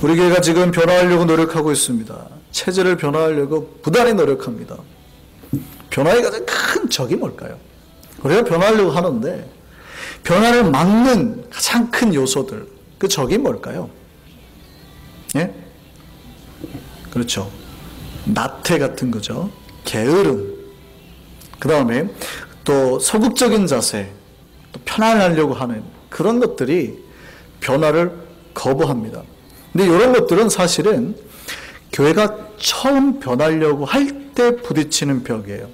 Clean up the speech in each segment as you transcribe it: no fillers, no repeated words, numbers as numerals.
우리 교회가 지금 변화하려고 노력하고 있습니다. 체제를 변화하려고 부단히 노력합니다. 변화의 가장 큰 적이 뭘까요? 우리가 변화하려고 하는데 변화를 막는 가장 큰 요소들, 그 적이 뭘까요? 예? 그렇죠. 나태 같은 거죠. 게으름. 그 다음에 또 소극적인 자세, 또 편안하려고 하는 그런 것들이 변화를 거부합니다. 근데 이런 것들은 사실은 교회가 처음 변하려고 할 때 부딪히는 벽이에요.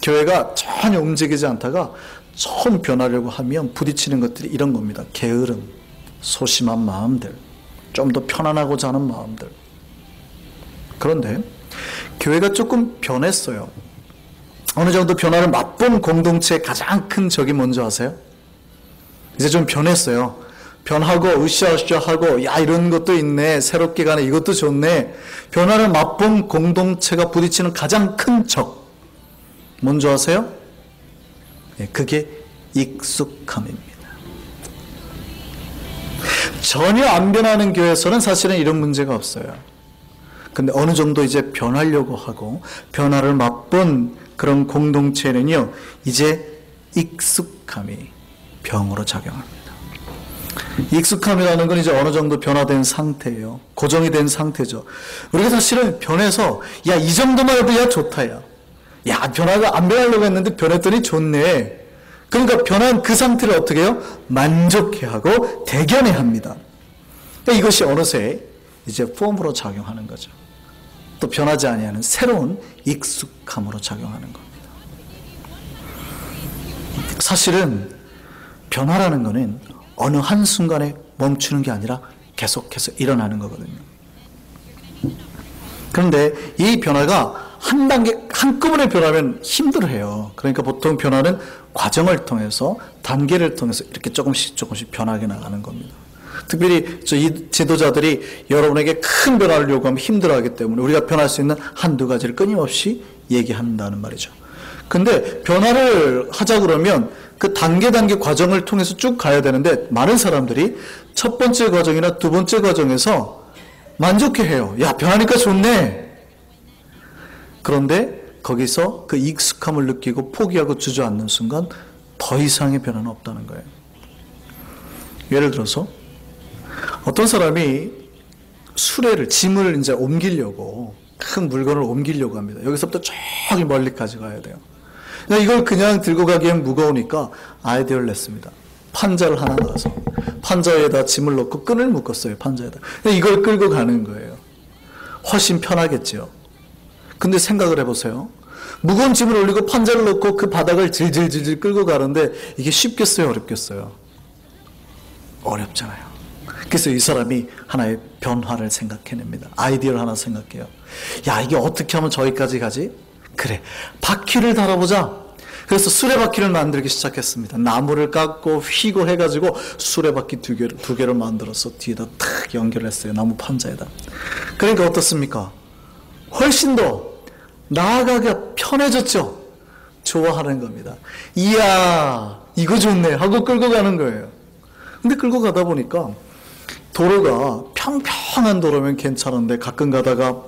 교회가 전혀 움직이지 않다가 처음 변하려고 하면 부딪히는 것들이 이런 겁니다. 게으름, 소심한 마음들, 좀 더 편안하고자 하는 마음들. 그런데 교회가 조금 변했어요. 어느 정도 변화를 맛본 공동체의 가장 큰 적이 뭔지 아세요? 이제 좀 변했어요. 변하고 으쌰으쌰하고 야 이런 것도 있네, 새롭게 가네, 이것도 좋네. 변화를 맛본 공동체가 부딪히는 가장 큰 적 뭔지 아세요? 그게 익숙함입니다. 전혀 안 변하는 교회에서는 사실은 이런 문제가 없어요. 근데 어느 정도 이제 변하려고 하고 변화를 맛본 그런 공동체는요, 이제 익숙함이 병으로 작용합니다. 익숙함이라는 건 이제 어느 정도 변화된 상태예요. 고정이 된 상태죠. 우리가 사실은 변해서 야, 이 정도만 해도 야 좋다 야. 야, 변화가 안 변하려고 했는데 변했더니 좋네. 그러니까 변한 그 상태를 어떻게 해요? 만족해하고 대견해합니다. 그러니까 이것이 어느새 이제 폼으로 작용하는 거죠. 또 변하지 아니하는 새로운 익숙함으로 작용하는 겁니다. 사실은 변화라는 것은 어느 한순간에 멈추는 게 아니라 계속해서 일어나는 거거든요. 그런데 이 변화가 한 단계, 한꺼번에 변하면 힘들어해요. 그러니까 보통 변화는 과정을 통해서, 단계를 통해서 이렇게 조금씩 변하게 나가는 겁니다. 특별히 이 지도자들이 여러분에게 큰 변화를 요구하면 힘들어하기 때문에 우리가 변할 수 있는 한두 가지를 끊임없이 얘기한다는 말이죠. 근데 변화를 하자 그러면 그 단계 과정을 통해서 쭉 가야 되는데 많은 사람들이 첫 번째 과정이나 두 번째 과정에서 만족해해요. 야, 변하니까 좋네. 그런데 거기서 그 익숙함을 느끼고 포기하고 주저앉는 순간 더 이상의 변화는 없다는 거예요. 예를 들어서 어떤 사람이 수레를, 짐을 이제 옮기려고, 큰 물건을 옮기려고 합니다. 여기서부터 저기 멀리까지 가야 돼요. 이걸 그냥 들고 가기엔 무거우니까 아이디어를 냈습니다. 판자를 하나 넣어서 판자에다 짐을 넣고 끈을 묶었어요. 판자에다. 이걸 끌고 가는 거예요. 훨씬 편하겠죠. 근데 생각을 해보세요. 무거운 짐을 올리고 판자를 넣고 그 바닥을 질질질질 끌고 가는데 이게 쉽겠어요? 어렵겠어요? 어렵잖아요. 그래서 이 사람이 하나의 변화를 생각해냅니다. 아이디어를 하나 생각해요. 야, 이게 어떻게 하면 저기까지 가지? 그래, 바퀴를 달아보자. 그래서 수레바퀴를 만들기 시작했습니다. 나무를 깎고 휘고 해가지고 수레바퀴 두 개를 만들어서 뒤에다 탁 연결했어요. 나무 판자에다. 그러니까 어떻습니까? 훨씬 더 나아가기가 편해졌죠. 좋아하는 겁니다. 이야, 이거 좋네 하고 끌고 가는 거예요. 근데 끌고 가다 보니까 도로가 평평한 도로면 괜찮은데 가끔 가다가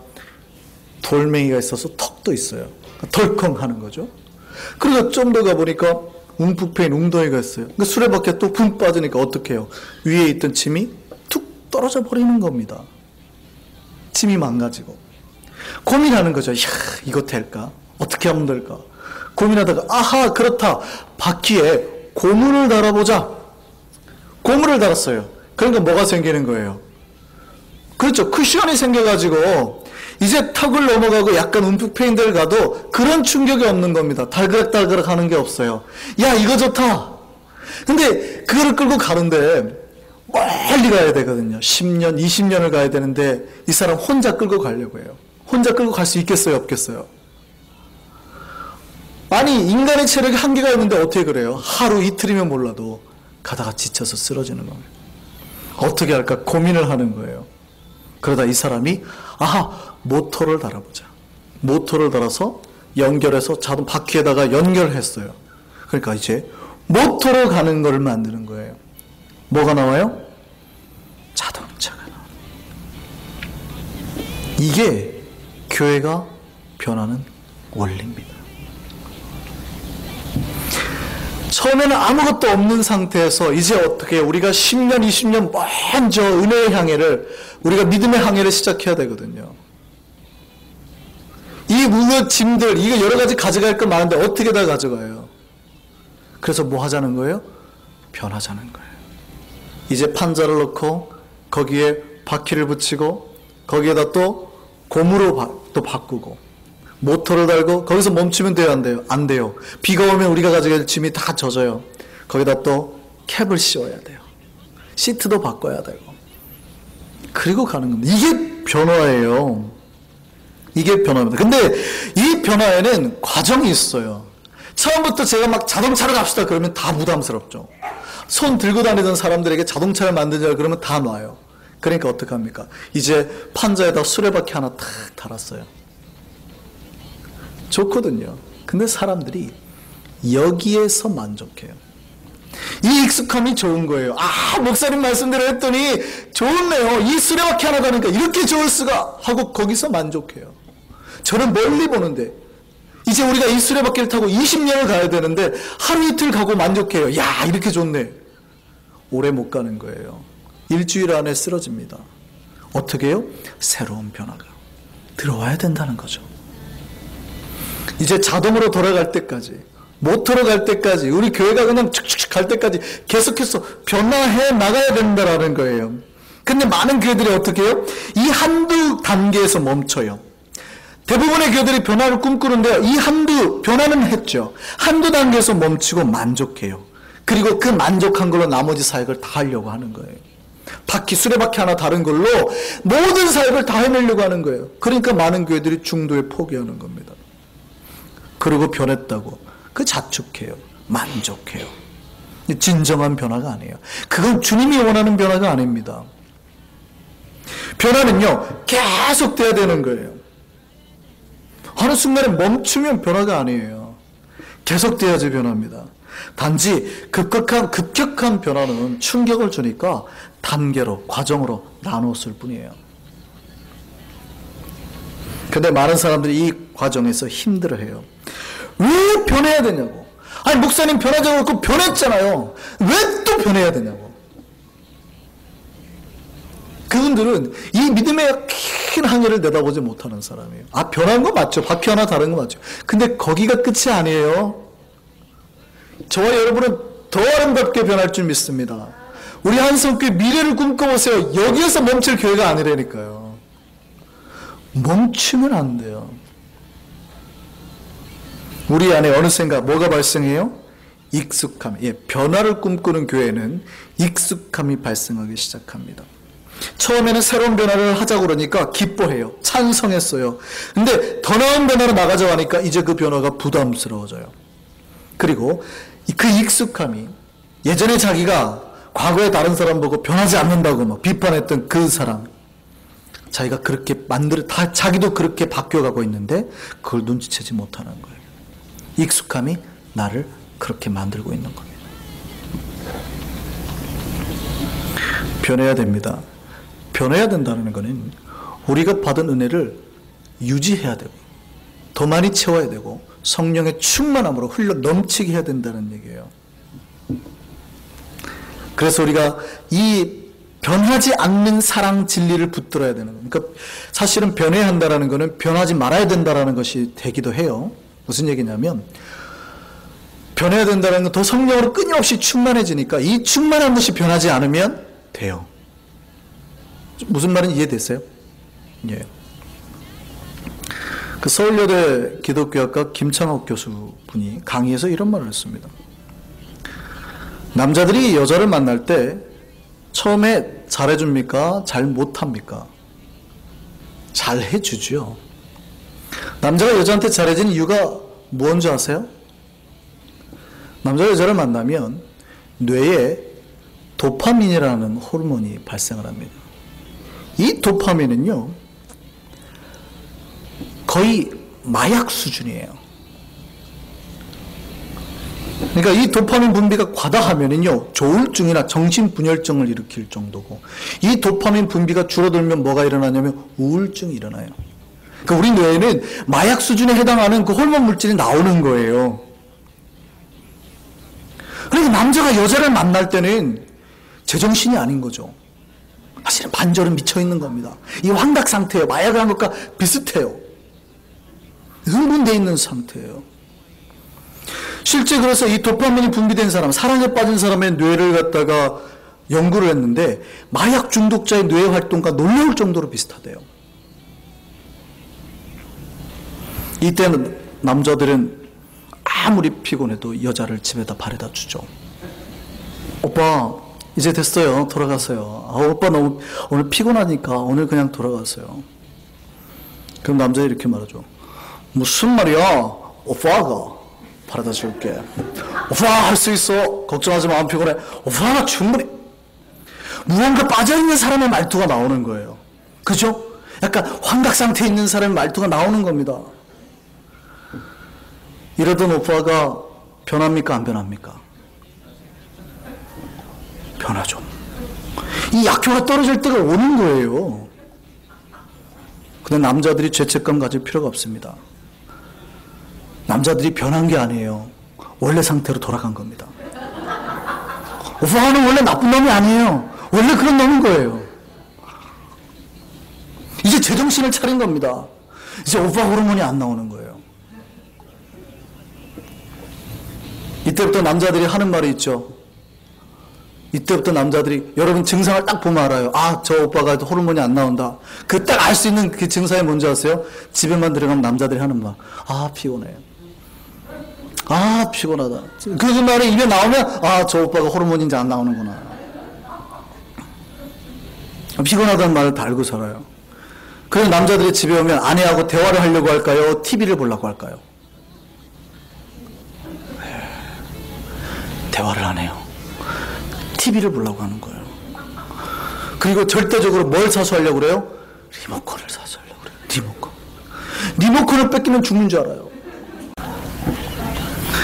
돌멩이가 있어서 턱도 있어요. 덜컹 하는 거죠. 그래서 좀 더 가보니까 움푹 패인 웅덩이가 있어요. 그러니까 수레바퀴가 또 붕 빠지니까 어떻게 해요? 위에 있던 짐이 툭 떨어져 버리는 겁니다. 짐이 망가지고. 고민하는 거죠. 야, 이거 될까? 어떻게 하면 될까? 고민하다가 아하, 그렇다. 바퀴에 고무를 달아보자. 고무를 달았어요. 그러니까 뭐가 생기는 거예요? 그렇죠. 쿠션이 생겨가지고 이제 턱을 넘어가고 약간 움푹 패인 데를 가도 그런 충격이 없는 겁니다. 달그락달그락 하는 게 없어요. 야, 이거 좋다. 근데 그거를 끌고 가는데 멀리 가야 되거든요. 10년, 20년을 가야 되는데 이 사람 혼자 끌고 가려고 해요. 혼자 끌고 갈 수 있겠어요? 없겠어요? 아니, 인간의 체력이 한계가 있는데 어떻게 그래요? 하루 이틀이면 몰라도 가다가 지쳐서 쓰러지는 거예요. 어떻게 할까 고민을 하는 거예요. 그러다 이 사람이 아하, 모터를 달아보자. 모터를 달아서 연결해서 자동 바퀴에다가 연결했어요. 그러니까 이제 모터로 가는 걸 만드는 거예요. 뭐가 나와요? 자동차가 이게 교회가 변하는 원리입니다. 처음에는 아무것도 없는 상태에서 이제 어떻게 우리가 10년, 20년 먼저 은혜의 항해를, 우리가 믿음의 항해를 시작해야 되거든요. 이 무엇 짐들, 이거 여러 가지 가져갈 거 많은데 어떻게 다 가져가요? 그래서 뭐 하자는 거예요? 변하자는 거예요. 이제 판자를 넣고 거기에 바퀴를 붙이고 거기에다 또 고무로 또 바꾸고 모터를 달고 거기서 멈추면 돼요, 안 돼요? 안 돼요. 비가 오면 우리가 가져갈 짐이 다 젖어요. 거기다 또 캡을 씌워야 돼요. 시트도 바꿔야 되고. 그리고 가는 겁니다. 이게 변화예요. 이게 변화입니다. 근데 이 변화에는 과정이 있어요. 처음부터 제가 막 자동차로 갑시다 그러면 다 부담스럽죠. 손 들고 다니던 사람들에게 자동차를 만들자 그러면 다 놔요. 그러니까 어떡합니까? 이제 판자에다 수레바퀴 하나 탁 달았어요. 좋거든요. 근데 사람들이 여기에서 만족해요. 이 익숙함이 좋은 거예요. 아, 목사님 말씀대로 했더니 좋네요. 이 수레바퀴 하나 가니까 이렇게 좋을 수가 하고 거기서 만족해요. 저는 멀리 보는데 이제 우리가 이 수레바퀴를 타고 20년을 가야 되는데 하루 이틀 가고 만족해요. 야, 이렇게 좋네. 오래 못 가는 거예요. 일주일 안에 쓰러집니다. 어떻게 해요? 새로운 변화가 들어와야 된다는 거죠. 이제 자동으로 돌아갈 때까지, 모터로 갈 때까지, 우리 교회가 그냥 축축축 갈 때까지 계속해서 변화해 나가야 된다는 거예요. 근데 많은 교회들이 어떻게 해요? 이 한두 단계에서 멈춰요. 대부분의 교회들이 변화를 꿈꾸는데 이 한두 변화는 했죠. 한두 단계에서 멈추고 만족해요. 그리고 그 만족한 걸로 나머지 사역을 다 하려고 하는 거예요. 수레바퀴 하나 다른 걸로 모든 사역을 다 해내려고 하는 거예요. 그러니까 많은 교회들이 중도에 포기하는 겁니다. 그리고 변했다고 그 자축해요. 만족해요. 진정한 변화가 아니에요. 그건 주님이 원하는 변화가 아닙니다. 변화는요, 계속 돼야 되는 거예요. 어느 순간에 멈추면 변화가 아니에요. 계속 돼야지 변화입니다. 단지 급격한 변화는 충격을 주니까 단계로, 과정으로 나눴을 뿐이에요. 근데 많은 사람들이 이 과정에서 힘들어해요. 왜 변해야 되냐고. 아니, 목사님 변하자고 그렇고 변했잖아요. 왜 또 변해야 되냐고. 그분들은 이 믿음의 큰 항해를 내다보지 못하는 사람이에요. 아, 변한 거 맞죠. 바퀴 하나 다른 거 맞죠. 근데 거기가 끝이 아니에요. 저와 여러분은 더 아름답게 변할 줄 믿습니다. 우리 한성교회 미래를 꿈꿔보세요. 여기에서 멈출 교회가 아니라니까요. 멈추면 안 돼요. 우리 안에 어느샌가 뭐가 발생해요? 익숙함. 예, 변화를 꿈꾸는 교회는 익숙함이 발생하기 시작합니다. 처음에는 새로운 변화를 하자고 그러니까 기뻐해요. 찬성했어요. 근데 더 나은 변화로 나가자고 하니까 이제 그 변화가 부담스러워져요. 그리고 그 익숙함이 예전에 자기가 과거에 다른 사람 보고 변하지 않는다고 막 비판했던 그 사람, 자기가 그렇게 자기도 그렇게 바뀌어가고 있는데 그걸 눈치채지 못하는 거예요. 익숙함이 나를 그렇게 만들고 있는 겁니다. 변해야 됩니다. 변해야 된다는 것은 우리가 받은 은혜를 유지해야 되고 더 많이 채워야 되고 성령의 충만함으로 흘러 넘치게 해야 된다는 얘기예요. 그래서 우리가 이 변하지 않는 사랑 진리를 붙들어야 되는 겁니다. 그러니까 사실은 변해야 한다는 것은 변하지 말아야 된다는 것이 되기도 해요. 무슨 얘기냐면 변해야 된다는 건 더 성령으로 끊임없이 충만해지니까 이 충만한 것이 변하지 않으면 돼요. 무슨 말인지 이해됐어요? 예. 그 서울여대 기독교학과 김창옥 교수분이 강의에서 이런 말을 했습니다. 남자들이 여자를 만날 때 처음에 잘해줍니까? 잘 못합니까? 잘해주죠. 남자가 여자한테 잘해지는 이유가 뭔지 아세요? 남자가 여자를 만나면 뇌에 도파민이라는 호르몬이 발생을 합니다. 이 도파민은요, 거의 마약 수준이에요. 그러니까 이 도파민 분비가 과다하면은요, 조울증이나 정신분열증을 일으킬 정도고, 이 도파민 분비가 줄어들면 뭐가 일어나냐면 우울증이 일어나요. 그러니까 우리 뇌에는 마약 수준에 해당하는 그 호르몬 물질이 나오는 거예요. 그러니까 남자가 여자를 만날 때는 제정신이 아닌 거죠. 사실은 반절은 미쳐있는 겁니다. 이 환각 상태예요. 마약을 한 것과 비슷해요. 흥분되어 있는 상태예요. 실제 그래서 이 도파민이 분비된 사람, 사랑에 빠진 사람의 뇌를 갖다가 연구를 했는데 마약 중독자의 뇌 활동과 놀라울 정도로 비슷하대요. 이때는 남자들은 아무리 피곤해도 여자를 집에다 바래다 주죠. 오빠 이제 됐어요. 돌아가세요. 아, 오빠 너무 오늘 피곤하니까 오늘 그냥 돌아가세요. 그럼 남자 이렇게 말하죠. 무슨 말이야? 오빠가 바래다 줄게. 오빠 할 수 있어. 걱정하지 마. 안 피곤해. 오빠가 충분히. 무언가 빠져있는 사람의 말투가 나오는 거예요. 그죠? 약간 환각 상태에 있는 사람의 말투가 나오는 겁니다. 이러던 오빠가 변합니까? 안 변합니까? 변하죠. 이 약효가 떨어질 때가 오는 거예요. 근데 남자들이 죄책감 가질 필요가 없습니다. 남자들이 변한 게 아니에요. 원래 상태로 돌아간 겁니다. 오빠는 원래 나쁜 놈이 아니에요. 원래 그런 놈인 거예요. 이제 제정신을 차린 겁니다. 이제 오빠 호르몬이 안 나오는 거예요. 이때부터 남자들이 하는 말이 있죠. 이때부터 남자들이 여러분 증상을 딱 보면 알아요. 아, 저 오빠가 호르몬이 안 나온다. 그 딱 알 수 있는 그 증상이 뭔지 아세요? 집에만 들어가면 남자들이 하는 말. 아, 피곤해. 아, 피곤하다. 그 말이 입에 나오면 아, 저 오빠가 호르몬이 이제 안 나오는구나. 피곤하다는 말을 다 알고 살아요. 그래서 남자들이 집에 오면 아내하고 대화를 하려고 할까요? TV를 보려고 할까요? 대화를 안 해요. TV를 보려고 하는 거예요. 그리고 절대적으로 뭘 사서 하려고 그래요? 리모컨을 사서 하려고 그래요. 리모컨. 리모컨을 뺏기면 죽는 줄 알아요.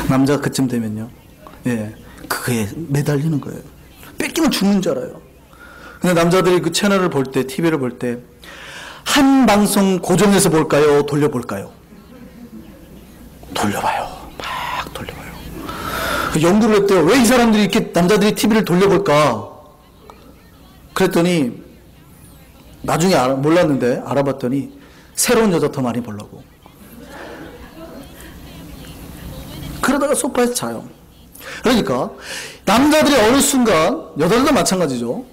남자가 그쯤 되면요. 예, 그거에 매달리는 거예요. 뺏기면 죽는 줄 알아요. 근데 남자들이 그 채널을 볼 때, TV를 볼 때, 한 방송 고정해서 볼까요? 돌려볼까요? 돌려봐요. 막 돌려봐요. 연구를 했대요. 왜 이 사람들이 이렇게 남자들이 TV를 돌려볼까? 그랬더니 나중에 몰랐는데 알아봤더니 새로운 여자 더 많이 보려고. 그러다가 소파에서 자요. 그러니까 남자들이 어느 순간, 여자들도 마찬가지죠.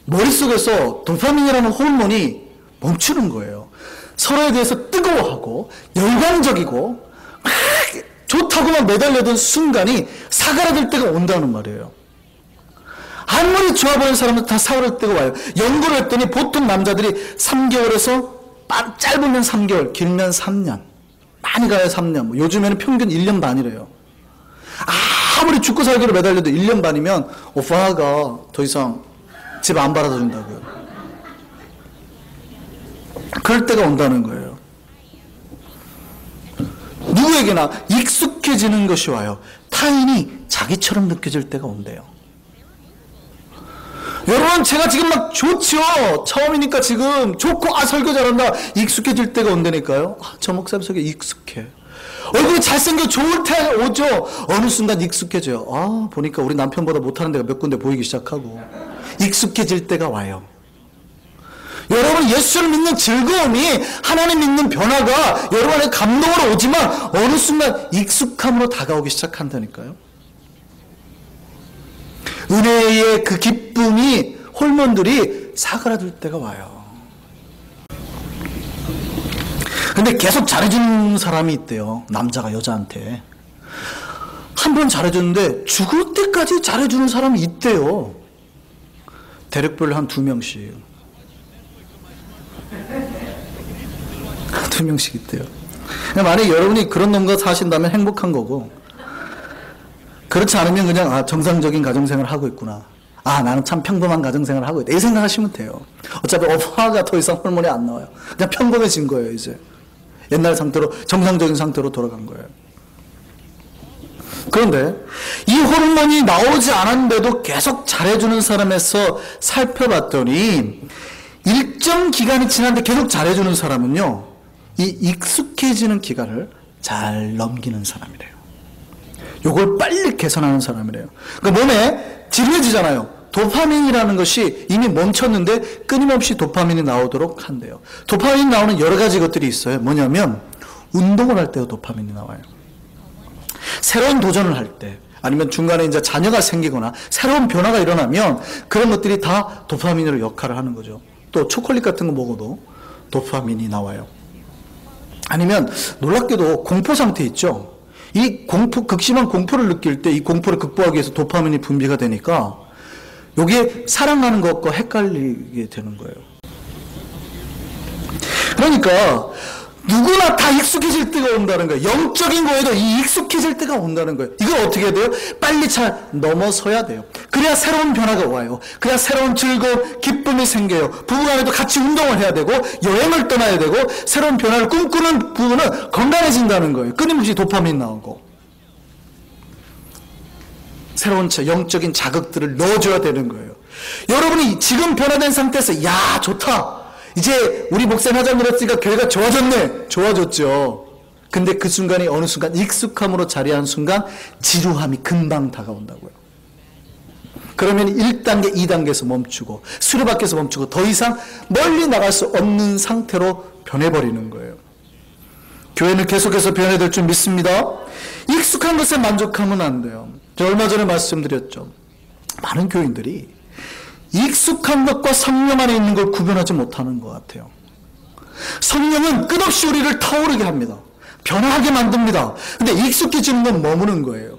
머릿속에서 도파민이라는 호르몬이 멈추는 거예요. 서로에 대해서 뜨거워하고 열광적이고 막 좋다고만 매달려던 순간이 사그라들 때가 온다는 말이에요. 아무리 좋아 보이는 사람은 다 사그라들 때가 와요. 연구를 했더니 보통 남자들이 3개월에서 짧으면 3개월, 길면 3년, 많이 가야 3년, 뭐 요즘에는 평균 1년 반이래요. 아무리 죽고 살기로 매달려도 1년 반이면 오빠가 더 이상 집 안 바라다 준다고요. 그럴 때가 온다는 거예요. 누구에게나 익숙해지는 것이 와요. 타인이 자기처럼 느껴질 때가 온대요. 여러분, 제가 지금 막 좋죠. 처음이니까 지금 좋고, 아, 설교 잘한다. 익숙해질 때가 온다니까요. 아, 저 목사님 속에 익숙해. 얼굴이 잘생겨 좋을 때 오죠. 어느 순간 익숙해져요. 아, 보니까 우리 남편보다 못하는 데가 몇 군데 보이기 시작하고. 익숙해질 때가 와요. 여러분, 예수를 믿는 즐거움이, 하나님 믿는 변화가 여러분의 감동으로 오지만 어느 순간 익숙함으로 다가오기 시작한다니까요. 은혜의 그 기쁨이, 호르몬들이 사그라들 때가 와요. 근데 계속 잘해주는 사람이 있대요. 남자가 여자한테. 한 번 잘해줬는데 죽을 때까지 잘해주는 사람이 있대요. 대륙별로 한 2명씩. 2명씩 있대요. 만약에 여러분이 그런 놈과 사신다면 행복한 거고, 그렇지 않으면 그냥 아, 정상적인 가정생활을 하고 있구나. 아, 나는 참 평범한 가정생활을 하고 있다. 이 생각하시면 돼요. 어차피 오빠가 더 이상 호르몬이 안 나와요. 그냥 평범해진 거예요, 이제. 옛날 상태로, 정상적인 상태로 돌아간 거예요. 그런데 이 호르몬이 나오지 않았는데도 계속 잘해주는 사람에서 살펴봤더니 일정 기간이 지났는데 계속 잘해주는 사람은요, 이 익숙해지는 기간을 잘 넘기는 사람이래요. 요걸 빨리 개선하는 사람이래요. 그러니까 몸에 지루해지잖아요. 도파민이라는 것이 이미 멈췄는데 끊임없이 도파민이 나오도록 한대요. 도파민이 나오는 여러 가지 것들이 있어요. 뭐냐면 운동을 할 때도 도파민이 나와요. 새로운 도전을 할 때, 아니면 중간에 이제 자녀가 생기거나 새로운 변화가 일어나면 그런 것들이 다 도파민으로 역할을 하는 거죠. 또 초콜릿 같은 거 먹어도 도파민이 나와요. 아니면 놀랍게도 공포 상태 있죠. 이 극심한 공포를 느낄 때 이 공포를 극복하기 위해서 도파민이 분비가 되니까 여기에 사랑하는 것과 헷갈리게 되는 거예요. 그러니까 누구나 다 익숙해질 때가 온다는 거예요. 영적인 거에도 이 익숙해질 때가 온다는 거예요. 이걸 어떻게 해야 돼요? 빨리 잘 넘어서야 돼요. 그래야 새로운 변화가 와요. 그래야 새로운 즐거움, 기쁨이 생겨요. 부부간에도 같이 운동을 해야 되고 여행을 떠나야 되고 새로운 변화를 꿈꾸는 부부는 건강해진다는 거예요. 끊임없이 도파민 나오고 새로운 영적인 자극들을 넣어줘야 되는 거예요. 여러분이 지금 변화된 상태에서 야 좋다, 이제 우리 목사님 하자고 그랬으니까 교회가 좋아졌네. 좋아졌죠. 근데 그 순간이 어느 순간 익숙함으로 자리한 순간 지루함이 금방 다가온다고요. 그러면 1단계, 2단계에서 멈추고 수레바퀴에서 멈추고 더 이상 멀리 나갈 수 없는 상태로 변해버리는 거예요. 교회는 계속해서 변해야 될 줄 믿습니다. 익숙한 것에 만족하면 안 돼요. 제가 얼마 전에 말씀드렸죠. 많은 교인들이 익숙한 것과 성령 안에 있는 걸 구분하지 못하는 것 같아요. 성령은 끝없이 우리를 타오르게 합니다. 변화하게 만듭니다. 근데 익숙해지는 건 머무는 거예요.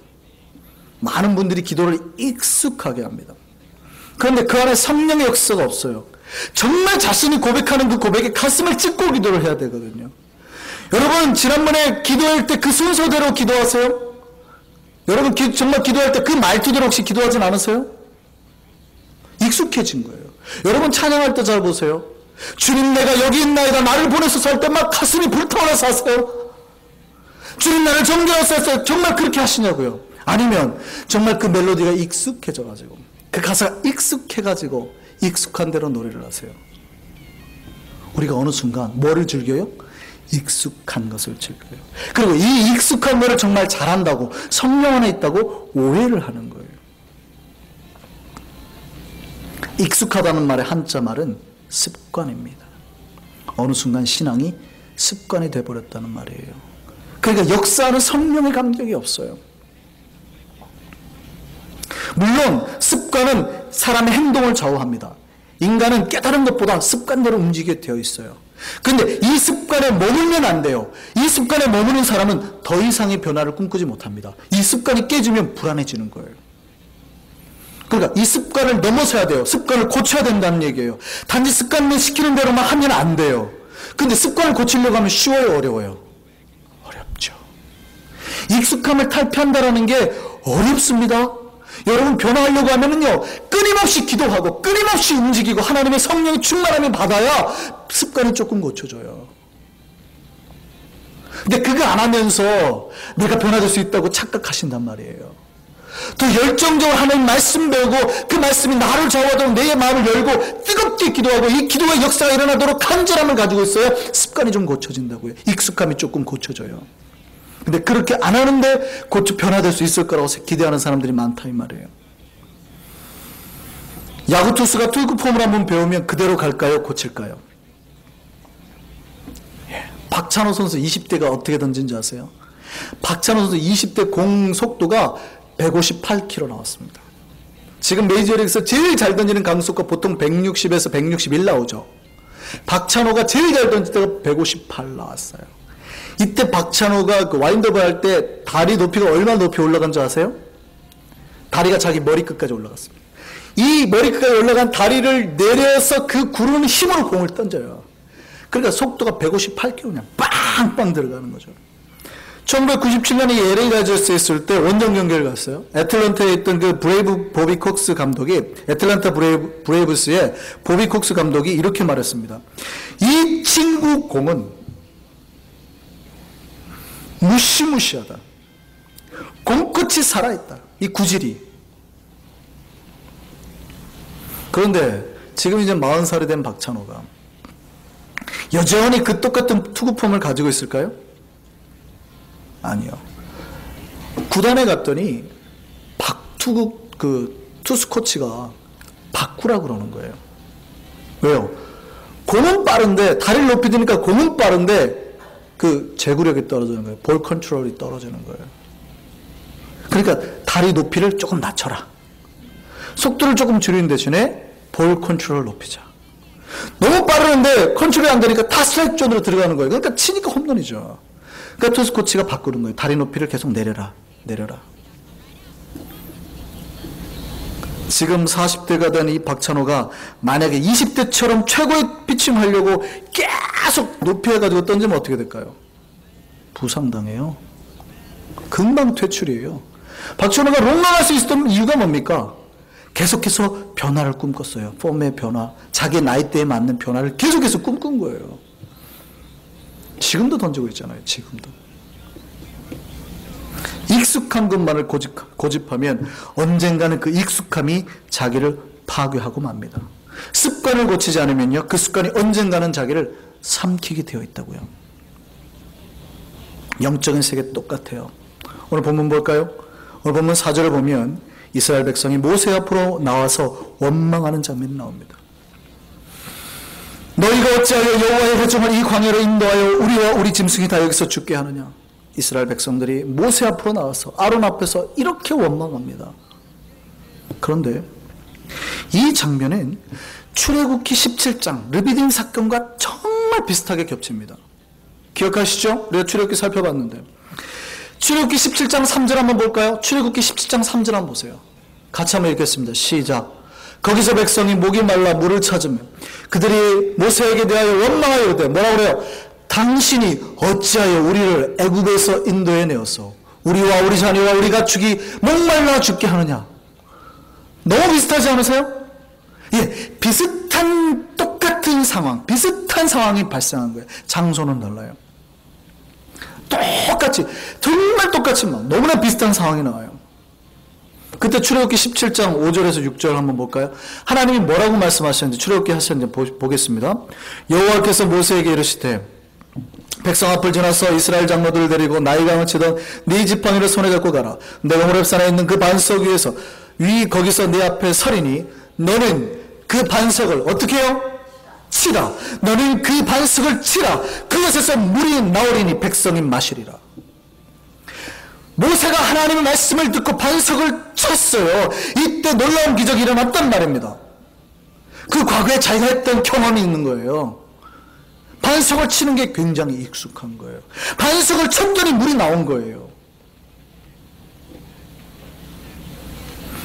많은 분들이 기도를 익숙하게 합니다. 그런데 그 안에 성령의 역사가 없어요. 정말 자신이 고백하는 그 고백에 가슴을 찢고 기도를 해야 되거든요. 여러분 지난번에 기도할 때 그 순서대로 기도하세요? 여러분 정말 기도할 때 그 말투대로 혹시 기도하진 않으세요? 익숙해진 거예요. 여러분 찬양할 때 잘 보세요. 주님 내가 여기 있나이다 나를 보내소서 할 때 막 가슴이 불타올라서 하세요? 주님 나를 정죄하소서 했어요. 정말 그렇게 하시냐고요? 아니면 정말 그 멜로디가 익숙해져가지고 그 가사가 익숙해가지고 익숙한 대로 노래를 하세요. 우리가 어느 순간 뭐를 즐겨요? 익숙한 것을 즐겨요. 그리고 이 익숙한 거를 정말 잘한다고 성령 안에 있다고 오해를 하는 거예요. 익숙하다는 말의 한자 말은 습관입니다. 어느 순간 신앙이 습관이 되어버렸다는 말이에요. 그러니까 역사하는 성령의 감격이 없어요. 물론 습관은 사람의 행동을 좌우합니다. 인간은 깨달은 것보다 습관대로 움직이게 되어 있어요. 그런데 이 습관에 머물면 안 돼요. 이 습관에 머무는 사람은 더 이상의 변화를 꿈꾸지 못합니다. 이 습관이 깨지면 불안해지는 거예요. 그러니까 이 습관을 넘어서야 돼요. 습관을 고쳐야 된다는 얘기예요. 단지 습관을 시키는 대로만 하면 안 돼요. 근데 습관을 고치려고 하면 쉬워요, 어려워요? 어렵죠. 익숙함을 탈피한다는 게 어렵습니다. 여러분 변화하려고 하면은요, 끊임없이 기도하고 끊임없이 움직이고 하나님의 성령의 충만함을 받아야 습관이 조금 고쳐져요. 근데 그거 안 하면서 내가 변화될 수 있다고 착각하신단 말이에요. 더 열정적으로 하나님 말씀 배우고 그 말씀이 나를 좌우하도록 내 마음을 열고 뜨겁게 기도하고 이 기도의 역사가 일어나도록 간절함을 가지고 있어야 습관이 좀 고쳐진다고요. 익숙함이 조금 고쳐져요. 근데 그렇게 안 하는데 변화될 수 있을 거라고 기대하는 사람들이 많다 이 말이에요. 야구 투수가 투구 폼을 한번 배우면 그대로 갈까요? 고칠까요? 박찬호 선수 20대가 어떻게 던진지 아세요? 박찬호 선수 20대 공 속도가 158km 나왔습니다. 지금 메이저리그에서 제일 잘 던지는 강속구가 보통 160에서 161 나오죠. 박찬호가 제일 잘 던질 때가 158 나왔어요. 이때 박찬호가 그 와인드업 할 때 다리 높이가 얼마나 높이 올라간 줄 아세요? 다리가 자기 머리끝까지 올라갔습니다. 이 머리끝까지 올라간 다리를 내려서 그 구르는 힘으로 공을 던져요. 그러니까 속도가 158km 그냥 빵빵 들어가는 거죠. 1997년에 LA 다저스에 있을 때 원정 경기를 갔어요. 애틀랜타에 있던 그 보비 콕스 감독이, 애틀랜타 브레이브스의 보비 콕스 감독이 이렇게 말했습니다. 이 친구 공은 무시무시하다. 공끝이 살아있다. 이 구질이. 그런데 지금 이제 40살이 된 박찬호가 여전히 그 똑같은 투구폼을 가지고 있을까요? 아니요. 구단에 갔더니 투수 코치가 바꾸라 그러는 거예요. 왜요? 공은 빠른데, 다리를 높이 드니까 공은 빠른데 그 제구력이 떨어지는 거예요. 볼 컨트롤이 떨어지는 거예요. 그러니까 다리 높이를 조금 낮춰라. 속도를 조금 줄이는 대신에 볼 컨트롤을 높이자. 너무 빠르는데 컨트롤이 안 되니까 다 스트라이크 존으로 들어가는 거예요. 그러니까 치니까 홈런이죠. 그러니까 투수 코치가 바꾸는 거예요. 다리 높이를 계속 내려라. 지금 40대가 된 이 박찬호가 만약에 20대처럼 최고의 피칭 하려고 계속 높이 해가지고 던지면 어떻게 될까요? 부상당해요. 금방 퇴출이에요. 박찬호가 롱런할 수 있었던 이유가 뭡니까? 계속해서 변화를 꿈꿨어요. 폼의 변화, 자기 나이대에 맞는 변화를 계속해서 꿈꾼 거예요. 지금도 던지고 있잖아요. 지금도. 익숙한 것만을 고집하면 언젠가는 그 익숙함이 자기를 파괴하고 맙니다. 습관을 고치지 않으면요, 그 습관이 언젠가는 자기를 삼키게 되어 있다고요. 영적인 세계 똑같아요. 오늘 본문 볼까요? 오늘 본문 4절을 보면 이스라엘 백성이 모세 앞으로 나와서 원망하는 장면이 나옵니다. 너희가 어찌하여 여호와의 회중을 이 광야로 인도하여 우리와 우리 짐승이 다 여기서 죽게 하느냐. 이스라엘 백성들이 모세 앞으로 나와서 아론 앞에서 이렇게 원망합니다. 그런데 이 장면은 출애굽기 17장 르비딤 사건과 정말 비슷하게 겹칩니다. 기억하시죠? 우리가 출애굽기 살펴봤는데 출애굽기 17장 3절 한번 볼까요? 출애굽기 17장 3절 한번 보세요. 같이 한번 읽겠습니다. 시작. 거기서 백성이 목이 말라 물을 찾으며 그들이 모세에게 대하여 원망하여 이르되 뭐라고 그래요? 당신이 어찌하여 우리를 애굽에서 인도해 내어서 우리와 우리 자녀와 우리 가축이 목말라 죽게 하느냐. 너무 비슷하지 않으세요? 예, 비슷한 똑같은 상황, 비슷한 상황이 발생한 거예요. 장소는 달라요. 똑같이, 정말 똑같이 막 너무나 비슷한 상황이 나와요. 그때 출애굽기 17장 5절에서 6절 한번 볼까요? 하나님이 뭐라고 말씀하셨는지 출애굽기 하셨는지 보겠습니다. 여호와께서 모세에게 이르시되 백성 앞을 지나서 이스라엘 장로들을 데리고 나이강을 치던 네 지팡이를 손에 잡고 가라. 내가 호렙산에 있는 그 반석 위에서 거기서 네 앞에 서리니 너는 그 반석을 어떻게 해요? 치라. 너는 그 반석을 치라. 그것에서 물이 나오리니 백성이 마시리라. 모세가 하나님의 말씀을 듣고 반석을 쳤어요. 이때 놀라운 기적이 일어났단 말입니다. 그 과거에 자기가 했던 경험이 있는 거예요. 반석을 치는 게 굉장히 익숙한 거예요. 반석을 쳤더니 물이 나온 거예요.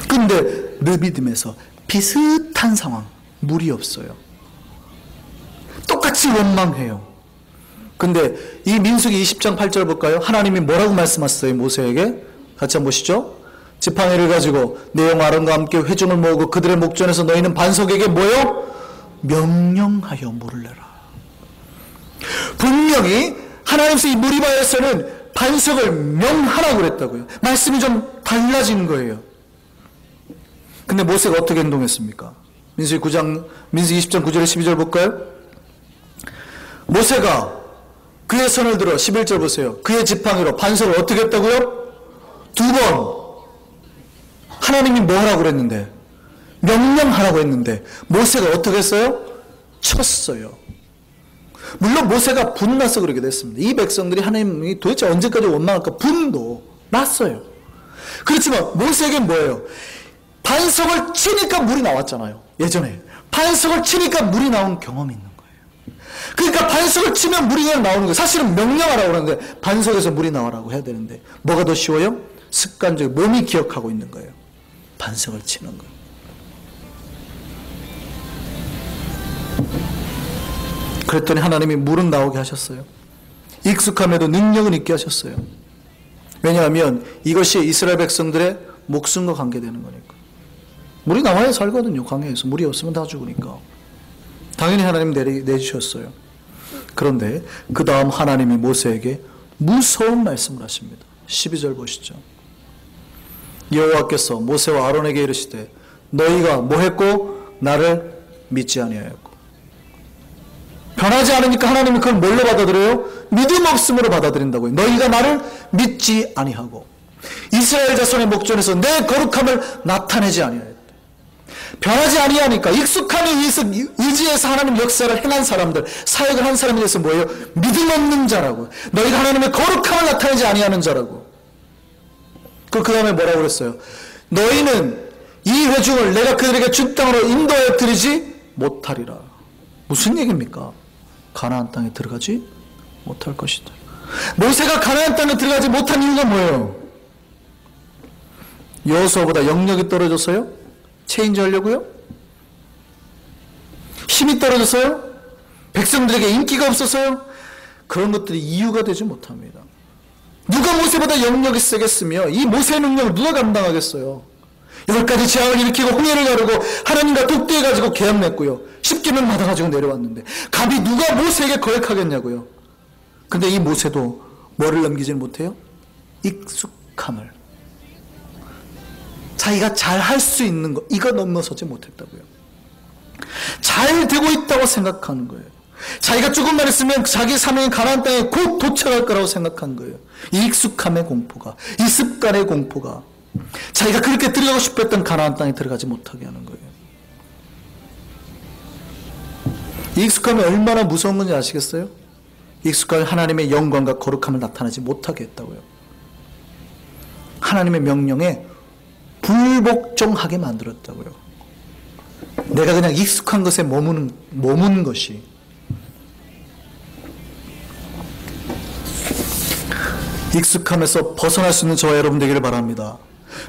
근데 르비딤에서 비슷한 상황, 물이 없어요. 똑같이 원망해요. 근데 이 민수기 20장 8절 볼까요? 하나님이 뭐라고 말씀하셨어요? 모세에게 같이 한번 보시죠. 지팡이를 가지고 내 영 아론과 함께 회중을 모으고 그들의 목전에서 너희는 반석에게 뭐요? 명령하여 물을 내라. 분명히 하나님께서 이 무리바에서는 반석을 명하라고 그랬다고요. 말씀이 좀 달라진 거예요. 근데 모세가 어떻게 행동했습니까? 민수기 20장 9절에 12절 볼까요? 모세가 그의 손을 들어 11절 보세요. 그의 지팡이로 반석을 어떻게 했다고요? 2번. 하나님이 뭐 하라고 그랬는데? 명령하라고 했는데 모세가 어떻게 했어요? 쳤어요. 물론 모세가 분나서 그렇게 됐습니다. 이 백성들이 하나님이 도대체 언제까지 원망할까? 분도 났어요. 그렇지만 모세에겐 뭐예요? 반석을 치니까 물이 나왔잖아요. 예전에 반석을 치니까 물이 나온 경험이 있는 거예요. 그러니까 반석을 치면 물이 그냥 나오는 거예요. 사실은 명령하라고 그러는데 반석에서 물이 나오라고 해야 되는데 뭐가 더 쉬워요? 습관적으로 몸이 기억하고 있는 거예요. 반석을 치는 거. 그랬더니 하나님이 물은 나오게 하셨어요. 익숙함에도 능력은 있게 하셨어요. 왜냐하면 이것이 이스라엘 백성들의 목숨과 관계되는 거니까. 물이 나와야 살거든요. 광야에서. 물이 없으면 다 죽으니까. 당연히 하나님 내주셨어요. 그런데 그 다음 하나님이 모세에게 무서운 말씀을 하십니다. 12절 보시죠. 여호와께서 모세와 아론에게 이르시되 너희가 뭐 했고 나를 믿지 아니하였고. 변하지 않으니까 하나님이 그걸 뭘로 받아들여요? 믿음 없음으로 받아들인다고요. 너희가 나를 믿지 아니하고. 이스라엘 자손의 목전에서 내 거룩함을 나타내지 아니하였다. 변하지 아니하니까 익숙함에 의지해서 하나님 역사를 행한 사람들, 사역을 한 사람에 대해서 뭐예요? 믿음 없는 자라고. 너희가 하나님의 거룩함을 나타내지 아니하는 자라고. 그 다음에 뭐라고 그랬어요? 너희는 이 회중을 내가 그들에게 준 땅으로 인도하여 드리지 못하리라. 무슨 얘기입니까? 가나안 땅에 들어가지 못할 것이다. 모세가 가나안 땅에 들어가지 못한 이유가 뭐예요? 여호수아보다 영역이 떨어져서요? 체인지 하려고요? 힘이 떨어져서요? 백성들에게 인기가 없어서요? 그런 것들이 이유가 되지 못합니다. 누가 모세보다 영역이 세겠으며 이 모세의 능력을 누가 감당하겠어요? 10가지 재앙을 일으키고 홍해를 가르고 하나님과 독대해가지고 계약 맺고요. 10계명 받아가지고 내려왔는데 감히 누가 모세에게 거역하겠냐고요. 근데 이 모세도 뭐를 넘기지는 못해요? 익숙함을. 자기가 잘 할 수 있는 거 이거 넘어서지 못했다고요. 잘 되고 있다고 생각하는 거예요. 자기가 조금만 했으면 자기 사명인 가나안 땅에 곧 도착할 거라고 생각한 거예요. 이 익숙함의 공포가, 이 습관의 공포가 자기가 그렇게 들어가고 싶었던 가나안 땅에 들어가지 못하게 하는 거예요. 이 익숙함이 얼마나 무서운 건지 아시겠어요? 익숙함이 하나님의 영광과 거룩함을 나타내지 못하게 했다고요. 하나님의 명령에 불복종하게 만들었다고요. 내가 그냥 익숙한 것에 머무는 것이. 익숙함에서 벗어날 수 있는 저와 여러분 되기를 바랍니다.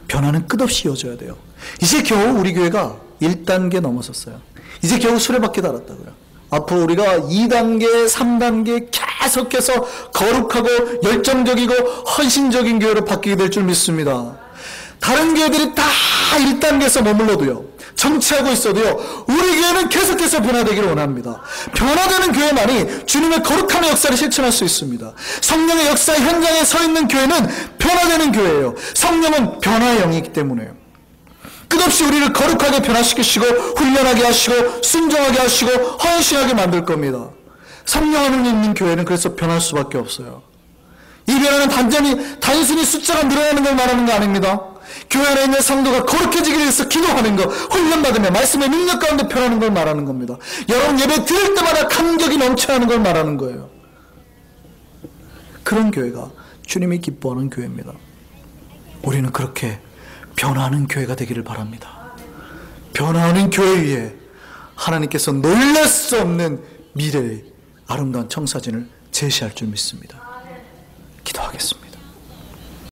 변화는 끝없이 이어져야 돼요. 이제 겨우 우리 교회가 1단계 넘어섰어요. 이제 겨우 수레바퀴 달았다고요. 앞으로 우리가 2단계, 3단계 계속해서 거룩하고 열정적이고 헌신적인 교회로 바뀌게 될 줄 믿습니다. 다른 교회들이 다 1단계에서 머물러도요, 정치하고 있어도요, 우리 교회는 계속해서 변화되기를 원합니다. 변화되는 교회만이 주님의 거룩함의 역사를 실천할 수 있습니다. 성령의 역사 현장에 서 있는 교회는 변화되는 교회예요. 성령은 변화의 영이기 때문에요. 끝없이 우리를 거룩하게 변화시키시고 훈련하게 하시고 순종하게 하시고 헌신하게 만들 겁니다. 성령을 있는 교회는 그래서 변할 수밖에 없어요. 이 변화는 단순히 숫자가 늘어나는 걸 말하는 거 아닙니다. 교회 안에 있는 성도가 거룩해지기 위해서 기도하는 것, 훈련받으며 말씀의 능력 가운데 변하는 걸 말하는 겁니다. 여러분 예배 드릴 때마다 감격이 넘쳐야 하는 걸 말하는 거예요. 그런 교회가 주님이 기뻐하는 교회입니다. 우리는 그렇게 변화하는 교회가 되기를 바랍니다. 변화하는 교회 위에 하나님께서 놀랄 수 없는 미래의 아름다운 청사진을 제시할 줄 믿습니다. 기도하겠습니다.